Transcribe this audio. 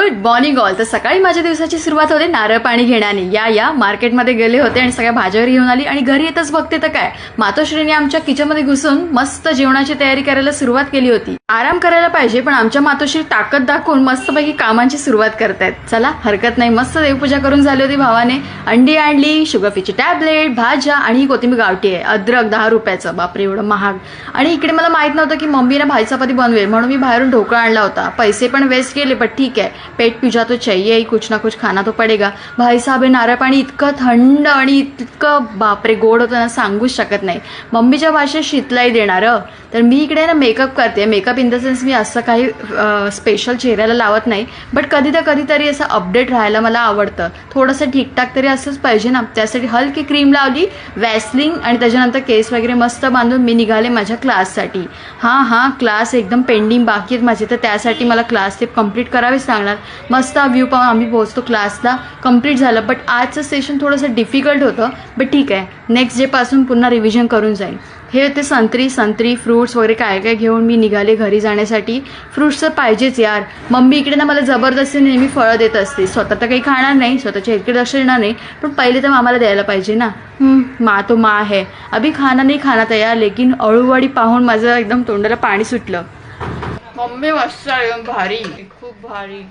Good morning all. तर सकाळी माझ्या दिवसाची सुरुवात होते नारळ पाणी घेण्याने. या मार्केटमध्ये गेले होते आणि सगळ्या भाज्या घेऊन आली आणि घरी येतच बघते तर काय, मातोश्रीने आमच्या किचनमध्ये घुसून मस्त जेवणाची तयारी करायला सुरुवात केली होती. आराम करायला पाहिजे पण आमच्या मातोश्री ताकद दाखवून मस्तपैकी कामांची सुरुवात करतायत. चला हरकत नाही. मस्त देवपूजा करून झाली होती. भावाने अंडी आणली, शुगर फ्रीची टॅबलेट, भाज्या आणि कोथिंबीर गावठी आहे, अद्रक 10 रुपयाचं. बापरे एवढं महाग. आणि इकडे मला माहित नव्हतं की मम्मीने भाजी चपाती बनवेल म्हणून मी बाहेरून ढोकळा आणला होता. पैसे पण वेस्ट केले पण ठीक आहे, पेट पूजा तो चाहिए, कुछ ना कुछ खाना तो पडेगा. भाई साहेब नारळ पाणी इतकं थंड आणि इतकं बापरे गोड होतं ना, सांगूच शकत नाही. मम्मीच्या भाषेत शीतलाई देणार. तर मी इकडे ना मेकअप करते. मेकअप इन द सेन्स मी असं काही स्पेशल चेहऱ्याला लावत नाही, बट कधीतरी असं अपडेट राहायला मला आवडतं. थोडंसं ठीकठाक तरी असंच पाहिजे ना. त्यासाठी हलकी क्रीम लावली, वॅसलिन, आणि त्याच्यानंतर केस वगैरे मस्त बांधून मी निघाले माझ्या क्लाससाठी. हां क्लास एकदम पेंडिंग बाकी आहेत माझे, तर त्यासाठी मला क्लास ते कंप्लीट करावेच लागणार. मस्त व्ह्यू पाहून आम्ही पोहोचतो क्लासला. कंप्लीट झालं, बट आजचं सेशन थोडंसं डिफिकल्ट होतं, बट ठीक आहे. नेक्स्ट डेपासून पुन्हा रिव्हिजन करून जाईल. हे होते संत्री फ्रूट्स वगैरे काय घेऊन मी निघाले घरी जाण्यासाठी. फ्रूट्स तर पाहिजेच यार. मम्मी इकडे ना मला जबरदस्ती नेहमी फळं देत असते. स्वतः तर काही खाणार नाही, स्वतःच्या इकडे लक्ष देणार नाही, पण पहिले तर आम्हाला द्यायला पाहिजे ना. माँ तो माँ है, अभी खाना नहीं खाना तयार, लेकिन अळूवडी पाहून माझं एकदम तोंडाला पाणी सुटलं. मम्मी मस्त एकदम भारी, खूप भारी.